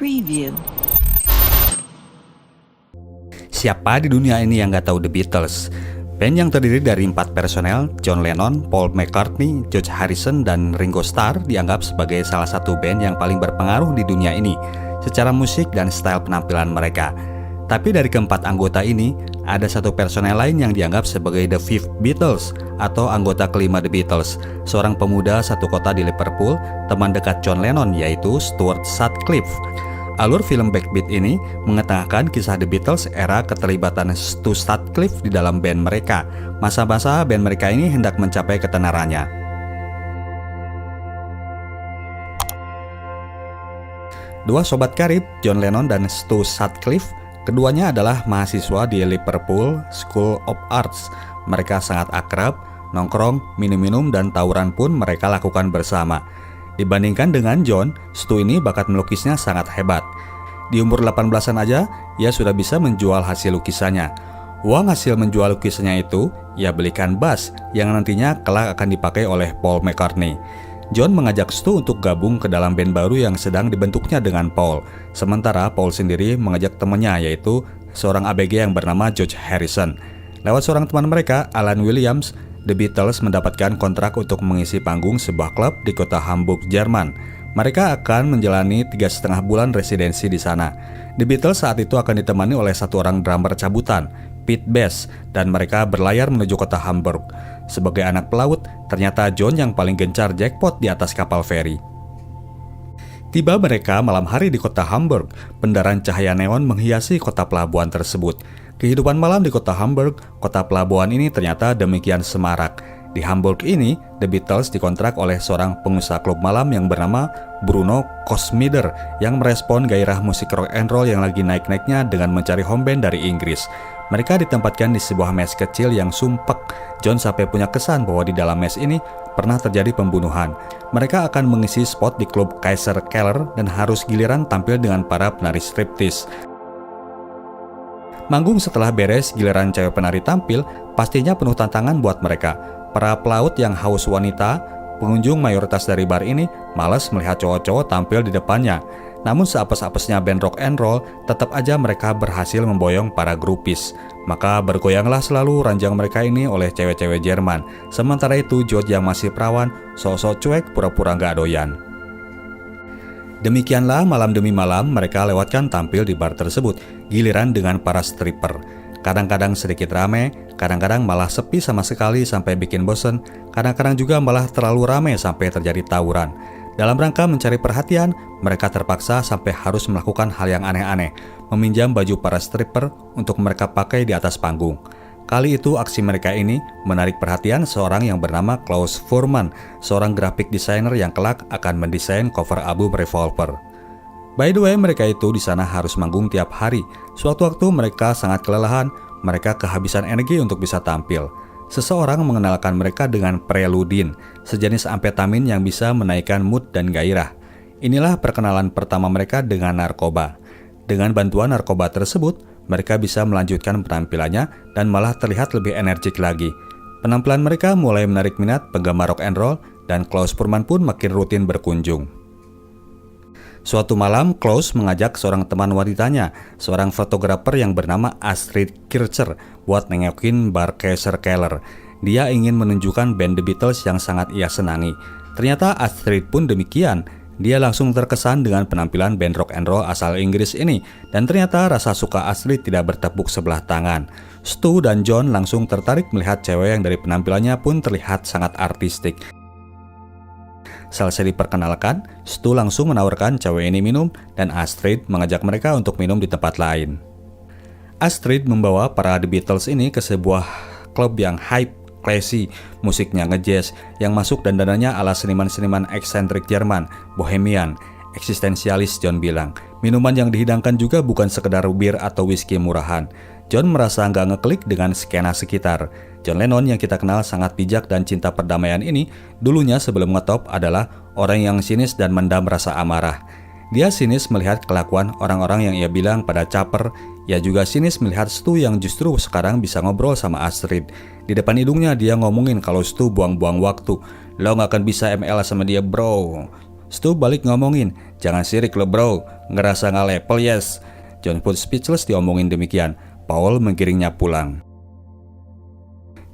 Preview. Siapa di dunia ini yang gak tahu The Beatles? Band yang terdiri dari 4 personel, John Lennon, Paul McCartney, George Harrison, dan Ringo Starr dianggap sebagai salah satu band yang paling berpengaruh di dunia ini secara musik dan style penampilan mereka. Tapi dari keempat anggota ini, ada satu personel lain yang dianggap sebagai The Fifth Beatles atau anggota kelima The Beatles, seorang pemuda satu kota di Liverpool, teman dekat John Lennon yaitu Stuart Sutcliffe. Alur film Backbeat ini mengetengahkan kisah The Beatles era keterlibatan Stu Sutcliffe di dalam band mereka, masa-masa band mereka ini hendak mencapai ketenarannya. Dua sobat karib, John Lennon dan Stu Sutcliffe, keduanya adalah mahasiswa di Liverpool School of Arts. Mereka sangat akrab, nongkrong, minum-minum, dan tawuran pun mereka lakukan bersama. Dibandingkan dengan John, Stu ini bakat melukisnya sangat hebat. Di umur 18-an aja, ia sudah bisa menjual hasil lukisannya. Uang hasil menjual lukisannya itu, ia belikan bass yang nantinya kelak akan dipakai oleh Paul McCartney. John mengajak Stu untuk gabung ke dalam band baru yang sedang dibentuknya dengan Paul. Sementara Paul sendiri mengajak temannya yaitu seorang ABG yang bernama George Harrison. Lewat seorang teman mereka, Alan Williams, The Beatles mendapatkan kontrak untuk mengisi panggung sebuah klub di kota Hamburg, Jerman. Mereka akan menjalani 3,5 bulan residensi di sana. The Beatles saat itu akan ditemani oleh satu orang drummer cabutan, Pete Best, dan mereka berlayar menuju kota Hamburg. Sebagai anak pelaut, ternyata John yang paling gencar jackpot di atas kapal feri. Tiba mereka malam hari di kota Hamburg, pendaran cahaya neon menghiasi kota pelabuhan tersebut. Kehidupan malam di kota Hamburg, kota pelabuhan ini ternyata demikian semarak. Di Hamburg ini, The Beatles dikontrak oleh seorang pengusaha klub malam yang bernama Bruno Kosmider yang merespon gairah musik rock and roll yang lagi naik-naiknya dengan mencari home band dari Inggris. Mereka ditempatkan di sebuah mes kecil yang sumpek. John sampai punya kesan bahwa di dalam mes ini pernah terjadi pembunuhan. Mereka akan mengisi spot di klub Kaiser Keller dan harus giliran tampil dengan para penari striptease. Manggung setelah beres, giliran cewek penari tampil, pastinya penuh tantangan buat mereka. Para pelaut yang haus wanita, pengunjung mayoritas dari bar ini malas melihat cowok-cowok tampil di depannya. Namun seapes-apesnya band rock and roll, tetap aja mereka berhasil memboyong para grupis. Maka bergoyanglah selalu ranjang mereka ini oleh cewek-cewek Jerman. Sementara itu George yang masih perawan, sok-sok cuek pura-pura gak doyan. Demikianlah malam demi malam mereka lewatkan tampil di bar tersebut, giliran dengan para stripper. Kadang-kadang sedikit rame, kadang-kadang malah sepi sama sekali sampai bikin bosen, kadang-kadang juga malah terlalu rame sampai terjadi tawuran. Dalam rangka mencari perhatian, mereka terpaksa sampai harus melakukan hal yang aneh-aneh, meminjam baju para stripper untuk mereka pakai di atas panggung. Kali itu aksi mereka ini menarik perhatian seorang yang bernama Klaus Voormann, seorang graphic designer yang kelak akan mendesain cover album Revolver. By the way, mereka itu di sana harus manggung tiap hari. Suatu waktu mereka sangat kelelahan, mereka kehabisan energi untuk bisa tampil. Seseorang mengenalkan mereka dengan preludin, sejenis amfetamin yang bisa menaikkan mood dan gairah. Inilah perkenalan pertama mereka dengan narkoba. Dengan bantuan narkoba tersebut, mereka bisa melanjutkan penampilannya dan malah terlihat lebih energik lagi. Penampilan mereka mulai menarik minat penggemar rock and roll dan Klaus Voormann pun makin rutin berkunjung. Suatu malam, Klaus mengajak seorang teman wanitanya, seorang fotografer yang bernama Astrid Kircher, buat nengokin bar Kaiser Keller. Dia ingin menunjukkan band The Beatles yang sangat ia senangi. Ternyata Astrid pun demikian. Dia langsung terkesan dengan penampilan band rock and roll asal Inggris ini, dan ternyata rasa suka Astrid tidak bertepuk sebelah tangan. Stu dan John langsung tertarik melihat cewek yang dari penampilannya pun terlihat sangat artistik. Selesai diperkenalkan, Stu langsung menawarkan cewek ini minum, dan Astrid mengajak mereka untuk minum di tempat lain. Astrid membawa para The Beatles ini ke sebuah klub yang hype, classy, musiknya nge-jazz, yang masuk dandanannya ala seniman-seniman eksentrik Jerman, bohemian, eksistensialis. John bilang, minuman yang dihidangkan juga bukan sekedar bir atau whisky murahan. John merasa nggak ngeklik dengan skena sekitar. John Lennon yang kita kenal sangat bijak dan cinta perdamaian ini, dulunya sebelum ngetop adalah orang yang sinis dan mendam rasa amarah. Dia sinis melihat kelakuan orang-orang yang ia bilang pada caper. Ia juga sinis melihat Stu yang justru sekarang bisa ngobrol sama Astrid. Di depan hidungnya dia ngomongin kalau Stu buang-buang waktu. Lo gak akan bisa ML sama dia bro. Stu balik ngomongin, jangan sirik lo bro, Ngerasa nggak level, yes. John pun speechless diomongin demikian. Paul menggiringnya pulang.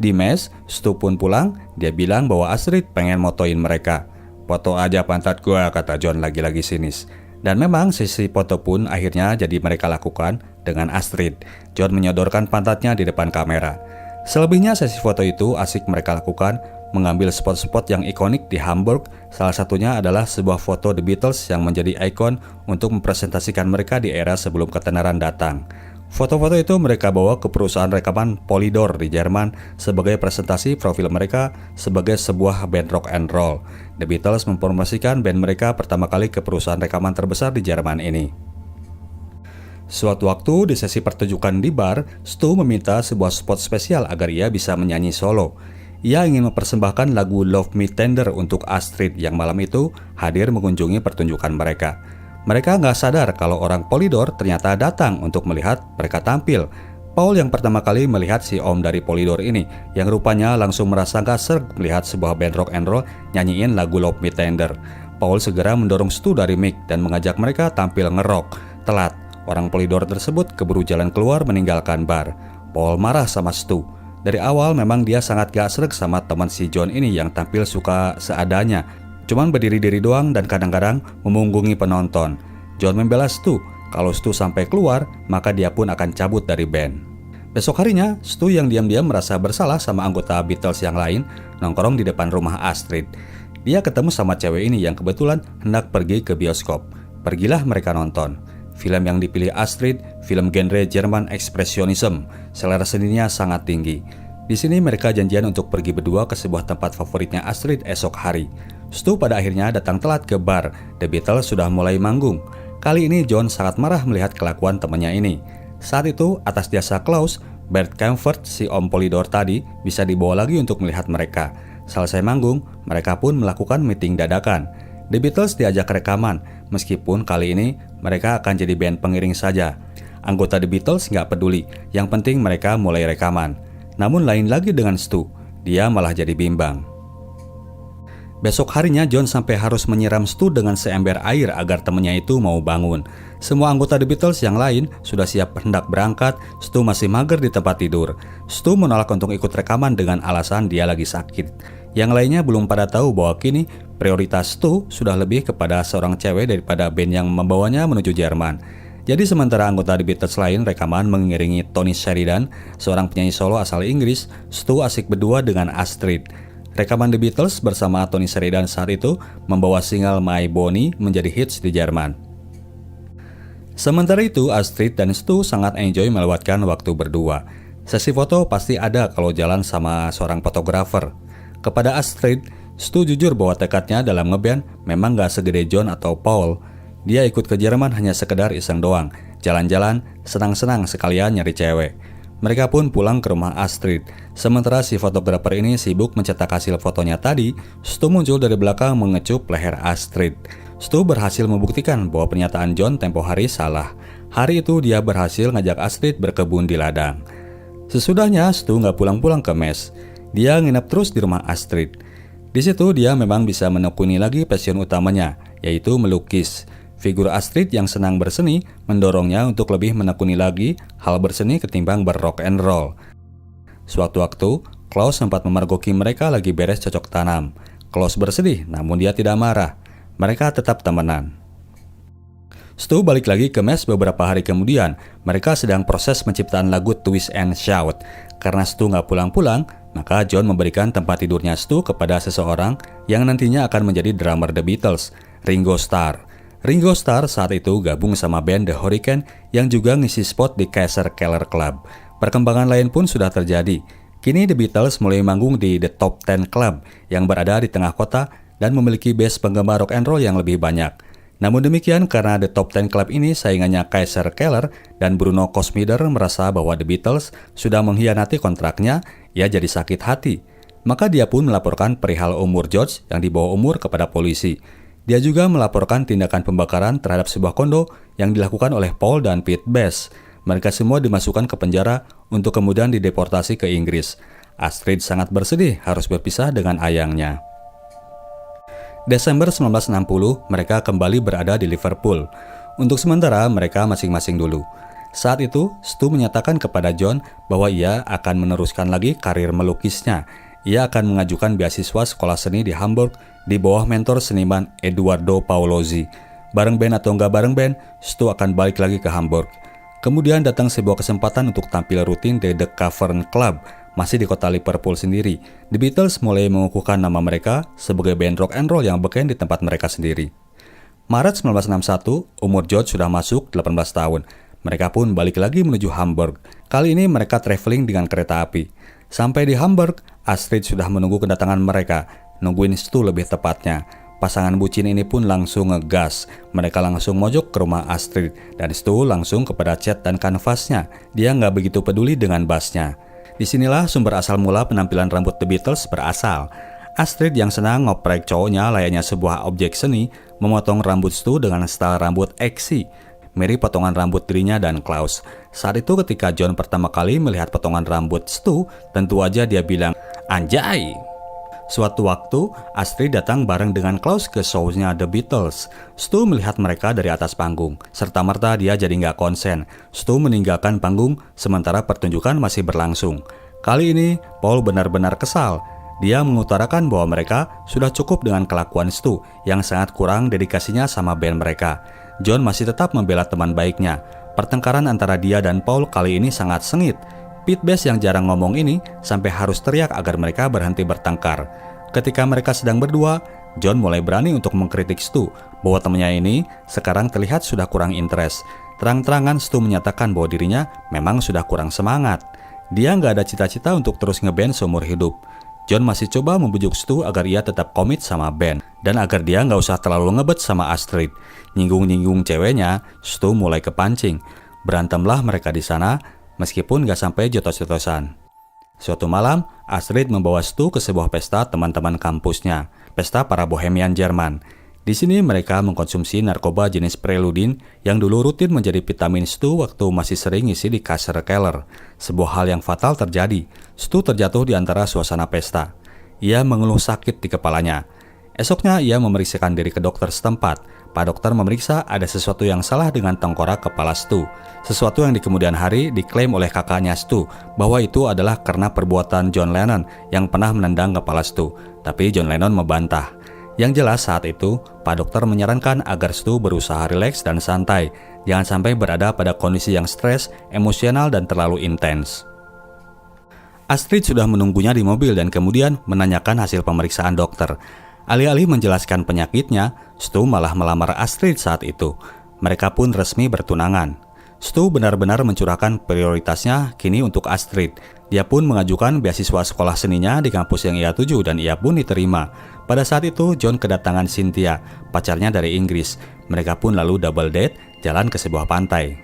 Di mes, Stu pun pulang. Dia bilang bahwa Astrid pengen motoin mereka. Foto aja pantat gua, kata John lagi-lagi sinis. Dan memang sesi foto pun akhirnya jadi mereka lakukan dengan Astrid. John menyodorkan pantatnya di depan kamera. Selebihnya sesi foto itu asik mereka lakukan, mengambil spot-spot yang ikonik di Hamburg. Salah satunya adalah sebuah foto The Beatles yang menjadi ikon untuk mempresentasikan mereka di era sebelum ketenaran datang. Foto-foto itu mereka bawa ke perusahaan rekaman Polydor di Jerman sebagai presentasi profil mereka sebagai sebuah band rock and roll. The Beatles mempromosikan band mereka pertama kali ke perusahaan rekaman terbesar di Jerman ini. Suatu waktu di sesi pertunjukan di bar, Stu meminta sebuah spot spesial agar ia bisa menyanyi solo. Ia ingin mempersembahkan lagu Love Me Tender untuk Astrid yang malam itu hadir mengunjungi pertunjukan mereka. Mereka nggak sadar kalau orang Polydor ternyata datang untuk melihat mereka tampil. Paul yang pertama kali melihat si om dari Polydor ini, yang rupanya langsung merasa nggak serg melihat sebuah band rock and roll nyanyiin lagu Love Me Tender. Paul segera mendorong Stu dari mic dan mengajak mereka tampil ngerok. Telat, orang Polydor tersebut keburu jalan keluar meninggalkan bar. Paul marah sama Stu. Dari awal memang dia sangat gak serg sama teman si John ini yang tampil suka seadanya. Cuman berdiri-diri doang dan kadang-kadang memunggungi penonton. John membela Stu. Kalau Stu sampai keluar, maka dia pun akan cabut dari band. Besok harinya, Stu yang diam-diam merasa bersalah sama anggota Beatles yang lain nongkrong di depan rumah Astrid. Dia ketemu sama cewek ini yang kebetulan hendak pergi ke bioskop. Pergilah mereka nonton. Film yang dipilih Astrid, film genre German Expressionism. Selera seninya sangat tinggi. Di sini mereka janjian untuk pergi berdua ke sebuah tempat favoritnya Astrid esok hari. Stu pada akhirnya datang telat ke bar. The Beatles sudah mulai manggung. Kali ini John sangat marah melihat kelakuan temannya ini. Saat itu, atas jasa Klaus, Bert Kaempfert, si om Polydor tadi, bisa dibawa lagi untuk melihat mereka. Selesai manggung, mereka pun melakukan meeting dadakan. The Beatles diajak rekaman, meskipun kali ini mereka akan jadi band pengiring saja. Anggota The Beatles nggak peduli, yang penting mereka mulai rekaman. Namun lain lagi dengan Stu, dia malah jadi bimbang. Besok harinya John sampai harus menyiram Stu dengan seember air agar temannya itu mau bangun. Semua anggota The Beatles yang lain sudah siap hendak berangkat, Stu masih mager di tempat tidur. Stu menolak untuk ikut rekaman dengan alasan dia lagi sakit. Yang lainnya belum pada tahu bahwa kini prioritas Stu sudah lebih kepada seorang cewek daripada band yang membawanya menuju Jerman. Jadi sementara anggota The Beatles lain rekaman mengiringi Tony Sheridan, seorang penyanyi solo asal Inggris, Stu asik berdua dengan Astrid. Rekaman The Beatles bersama Tony Sheridan saat itu membawa single My Bonnie menjadi hits di Jerman. Sementara itu, Astrid dan Stu sangat enjoy melewatkan waktu berdua. Sesi foto pasti ada kalau jalan sama seorang fotografer. Kepada Astrid, Stu jujur bahwa tekadnya dalam ngeband memang gak segede John atau Paul. Dia ikut ke Jerman hanya sekedar iseng doang, jalan-jalan, senang-senang sekalian nyari cewek. Mereka pun pulang ke rumah Astrid. Sementara si fotografer ini sibuk mencetak hasil fotonya tadi, Stu muncul dari belakang mengecup leher Astrid. Stu berhasil membuktikan bahwa pernyataan John tempo hari salah. Hari itu dia berhasil ngajak Astrid berkebun di ladang. Sesudahnya, Stu nggak pulang-pulang ke mes. Dia nginep terus di rumah Astrid. Di situ dia memang bisa menekuni lagi passion utamanya, yaitu melukis. Figur Astrid yang senang berseni mendorongnya untuk lebih menekuni lagi hal berseni ketimbang berrock and roll. Suatu waktu, Klaus sempat memergoki mereka lagi beres cocok tanam. Klaus bersedih, namun dia tidak marah. Mereka tetap temenan. Stu balik lagi ke mes beberapa hari kemudian. Mereka sedang proses penciptaan lagu Twist and Shout. Karena Stu nggak pulang-pulang, maka John memberikan tempat tidurnya Stu kepada seseorang yang nantinya akan menjadi drummer The Beatles, Ringo Starr. Ringo Starr saat itu gabung sama band The Hurricane yang juga ngisi spot di Kaiser Keller Club. Perkembangan lain pun sudah terjadi. Kini The Beatles mulai manggung di The Top Ten Club yang berada di tengah kota dan memiliki base penggemar rock and roll yang lebih banyak. Namun demikian, karena The Top Ten Club ini saingannya Kaiser Keller dan Bruno Kosmider merasa bahwa The Beatles sudah mengkhianati kontraknya, ia jadi sakit hati. Maka dia pun melaporkan perihal umur George yang di bawah umur kepada polisi. Dia juga melaporkan tindakan pembakaran terhadap sebuah kondo yang dilakukan oleh Paul dan Pete Best. Mereka semua dimasukkan ke penjara untuk kemudian dideportasi ke Inggris. Astrid sangat bersedih harus berpisah dengan ayangnya. Desember 1960, mereka kembali berada di Liverpool. Untuk sementara mereka masing-masing dulu. Saat itu, Stu menyatakan kepada John bahwa ia akan meneruskan lagi karir melukisnya. Ia akan mengajukan beasiswa sekolah seni di Hamburg di bawah mentor seniman Eduardo Paolozzi. Bareng band atau nggak bareng band, Stu akan balik lagi ke Hamburg. Kemudian datang sebuah kesempatan untuk tampil rutin di The Cavern Club, masih di kota Liverpool sendiri. The Beatles mulai mengukuhkan nama mereka sebagai band rock and roll yang beken di tempat mereka sendiri. Maret 1961, umur George sudah masuk 18 tahun. Mereka pun balik lagi menuju Hamburg. Kali ini mereka traveling dengan kereta api. Sampai di Hamburg, Astrid sudah menunggu kedatangan mereka, nungguin Stu lebih tepatnya. Pasangan bucin ini pun langsung ngegas. Mereka langsung mojok ke rumah Astrid, dan Stu langsung kepada cat dan kanvasnya. Dia nggak begitu peduli dengan bassnya. Disinilah sumber asal mula penampilan rambut The Beatles berasal. Astrid yang senang ngoprek cowoknya layaknya sebuah objek seni, memotong rambut Stu dengan style rambut Exy, mirip potongan rambut dirinya dan Klaus. Saat itu ketika John pertama kali melihat potongan rambut Stu, tentu aja dia bilang, "Anjay!" Suatu waktu, Astrid datang bareng dengan Klaus ke show-nya The Beatles. Stu melihat mereka dari atas panggung. Serta-merta dia jadi nggak konsen. Stu meninggalkan panggung sementara pertunjukan masih berlangsung. Kali ini, Paul benar-benar kesal. Dia mengutarakan bahwa mereka sudah cukup dengan kelakuan Stu yang sangat kurang dedikasinya sama band mereka. John masih tetap membela teman baiknya. Pertengkaran antara dia dan Paul kali ini sangat sengit. Pete Best yang jarang ngomong ini sampai harus teriak agar mereka berhenti bertengkar. Ketika mereka sedang berdua, John mulai berani untuk mengkritik Stu bahwa temannya ini sekarang terlihat sudah kurang interest. Terang-terangan Stu menyatakan bahwa dirinya memang sudah kurang semangat. Dia nggak ada cita-cita untuk terus ngeband seumur hidup. John masih coba membujuk Stu agar ia tetap komit sama band dan agar dia nggak usah terlalu ngebet sama Astrid. Nyinggung-nyinggung ceweknya, Stu mulai kepancing. Berantemlah mereka di sana, meskipun nggak sampai jotos-jotosan. Suatu malam, Astrid membawa Stu ke sebuah pesta teman-teman kampusnya, pesta para bohemian Jerman. Di sini mereka mengkonsumsi narkoba jenis preludin yang dulu rutin menjadi vitamin Stu waktu masih sering ngisi di kasir Keller. Sebuah hal yang fatal terjadi. Stu terjatuh di antara suasana pesta. Ia mengeluh sakit di kepalanya. Esoknya ia memeriksakan diri ke dokter setempat. Pak dokter memeriksa ada sesuatu yang salah dengan tengkorak kepala Stu. Sesuatu yang di kemudian hari diklaim oleh kakaknya Stu bahwa itu adalah karena perbuatan John Lennon yang pernah menendang kepala Stu. Tapi John Lennon membantah. Yang jelas saat itu, Pak dokter menyarankan agar Stu berusaha rileks dan santai. Jangan sampai berada pada kondisi yang stres, emosional, dan terlalu intens. Astrid sudah menunggunya di mobil dan kemudian menanyakan hasil pemeriksaan dokter. Alih-alih menjelaskan penyakitnya, Stu malah melamar Astrid saat itu. Mereka pun resmi bertunangan. Stu benar-benar mencurahkan prioritasnya kini untuk Astrid. Dia pun mengajukan beasiswa sekolah seninya di kampus yang ia tuju dan ia pun diterima. Pada saat itu, John kedatangan Cynthia, pacarnya dari Inggris. Mereka pun lalu double date, jalan ke sebuah pantai.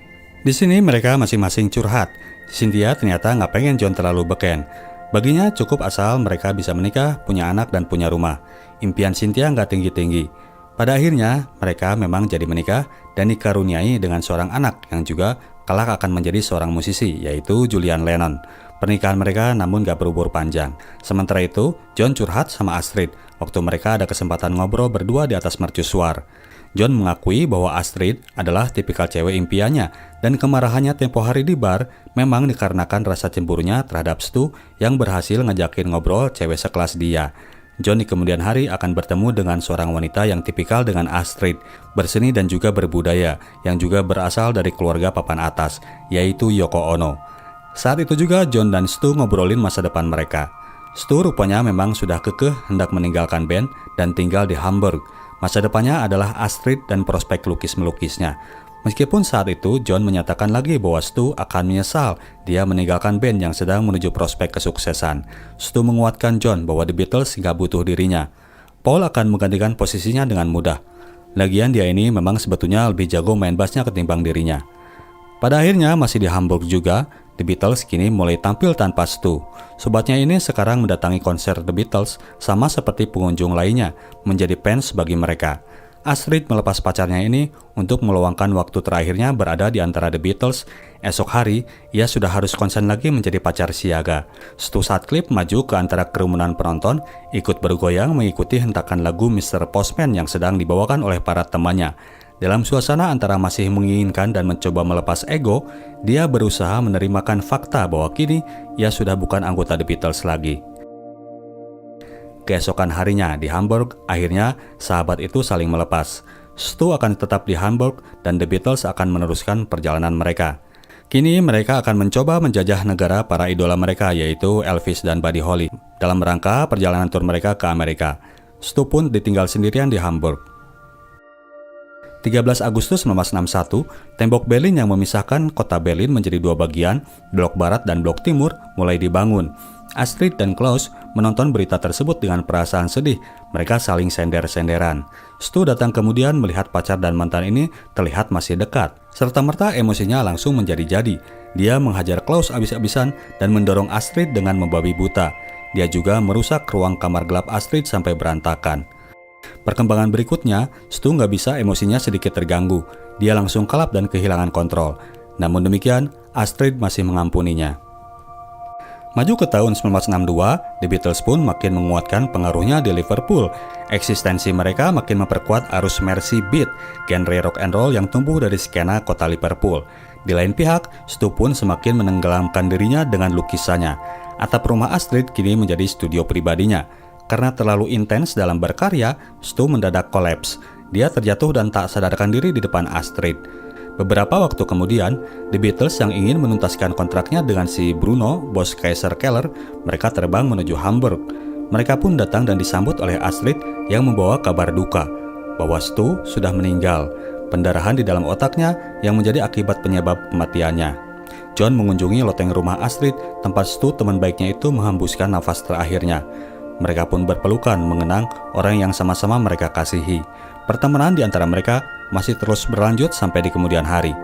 Di sini mereka masing-masing curhat. Cynthia ternyata nggak pengen John terlalu beken. Baginya cukup asal mereka bisa menikah, punya anak, dan punya rumah. Impian Cynthia nggak tinggi-tinggi. Pada akhirnya, mereka memang jadi menikah dan dikaruniai dengan seorang anak yang juga kelak akan menjadi seorang musisi, yaitu Julian Lennon. Pernikahan mereka namun gak berumur panjang. Sementara itu, John curhat sama Astrid waktu mereka ada kesempatan ngobrol berdua di atas mercusuar. John mengakui bahwa Astrid adalah tipikal cewek impiannya dan kemarahannya tempo hari di bar memang dikarenakan rasa cemburunya terhadap Stu yang berhasil ngajakin ngobrol cewek sekelas dia. John di kemudian hari akan bertemu dengan seorang wanita yang tipikal dengan Astrid, berseni dan juga berbudaya, yang juga berasal dari keluarga papan atas, yaitu Yoko Ono. Saat itu juga John dan Stu ngobrolin masa depan mereka. Stu rupanya memang sudah kekeh hendak meninggalkan band dan tinggal di Hamburg. Masa depannya adalah Astrid dan prospek lukis-melukisnya. Meskipun saat itu John menyatakan lagi bahwa Stu akan menyesal dia meninggalkan band yang sedang menuju prospek kesuksesan. Stu menguatkan John bahwa The Beatles gak butuh dirinya. Paul akan menggantikan posisinya dengan mudah. Lagian dia ini memang sebetulnya lebih jago main bassnya ketimbang dirinya. Pada akhirnya masih di Hamburg juga, The Beatles kini mulai tampil tanpa Stu. Sobatnya ini sekarang mendatangi konser The Beatles sama seperti pengunjung lainnya, menjadi fans bagi mereka. Astrid melepas pacarnya ini untuk meluangkan waktu terakhirnya berada di antara The Beatles. Esok hari, ia sudah harus konsen lagi menjadi pacar siaga. Stu Sutcliffe maju ke antara kerumunan penonton, ikut bergoyang mengikuti hentakan lagu Mr. Postman yang sedang dibawakan oleh para temannya. Dalam suasana antara masih menginginkan dan mencoba melepas ego, dia berusaha menerimakan fakta bahwa kini ia sudah bukan anggota The Beatles lagi. Keesokan harinya di Hamburg, akhirnya sahabat itu saling melepas. Stu akan tetap di Hamburg dan The Beatles akan meneruskan perjalanan mereka. Kini mereka akan mencoba menjajah negara para idola mereka, yaitu Elvis dan Buddy Holly, dalam rangka perjalanan tur mereka ke Amerika. Stu pun ditinggal sendirian di Hamburg. 13 Agustus 1961, tembok Berlin yang memisahkan kota Berlin menjadi dua bagian, blok barat dan blok timur, mulai dibangun. Astrid dan Klaus menonton berita tersebut dengan perasaan sedih. Mereka saling sender-senderan. Stu datang kemudian melihat pacar dan mantan ini terlihat masih dekat. Serta-merta emosinya langsung menjadi-jadi. Dia menghajar Klaus abis-abisan dan mendorong Astrid dengan membabi buta. Dia juga merusak ruang kamar gelap Astrid sampai berantakan. Perkembangan berikutnya, Stu nggak bisa emosinya sedikit terganggu. Dia langsung kalap dan kehilangan kontrol. Namun demikian, Astrid masih mengampuninya. Maju ke tahun 1962, The Beatles pun makin menguatkan pengaruhnya di Liverpool. Eksistensi mereka makin memperkuat arus Mersey Beat, genre rock and roll yang tumbuh dari skena kota Liverpool. Di lain pihak, Stu pun semakin menenggelamkan dirinya dengan lukisannya. Atap rumah Astrid kini menjadi studio pribadinya. Karena terlalu intens dalam berkarya, Stu mendadak kolaps. Dia terjatuh dan tak sadarkan diri di depan Astrid. Beberapa waktu kemudian, The Beatles yang ingin menuntaskan kontraknya dengan si Bruno, bos Kaiser Keller, mereka terbang menuju Hamburg. Mereka pun datang dan disambut oleh Astrid yang membawa kabar duka bahwa Stu sudah meninggal, pendarahan di dalam otaknya yang menjadi akibat penyebab kematiannya. John mengunjungi loteng rumah Astrid, tempat Stu teman baiknya itu menghembuskan nafas terakhirnya. Mereka pun berpelukan mengenang orang yang sama-sama mereka kasihi. Pertemanan di antara mereka masih terus berlanjut sampai di kemudian hari.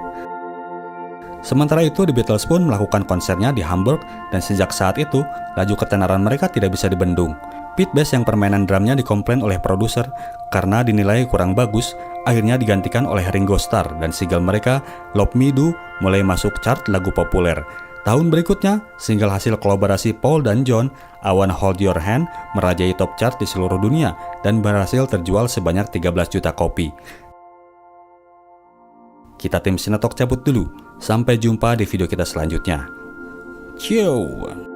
Sementara itu, The Beatles pun melakukan konsernya di Hamburg dan sejak saat itu, laju ketenaran mereka tidak bisa dibendung. Pete Best yang permainan drumnya dikomplain oleh produser karena dinilai kurang bagus, akhirnya digantikan oleh Ringo Starr dan single mereka, Love Me Do, mulai masuk chart lagu populer. Tahun berikutnya, single hasil kolaborasi Paul dan John, I Wanna Hold Your Hand, merajai top chart di seluruh dunia dan berhasil terjual sebanyak 13 juta kopi. Kita tim Sinetalk cabut dulu. Sampai jumpa di video kita selanjutnya. Ciao!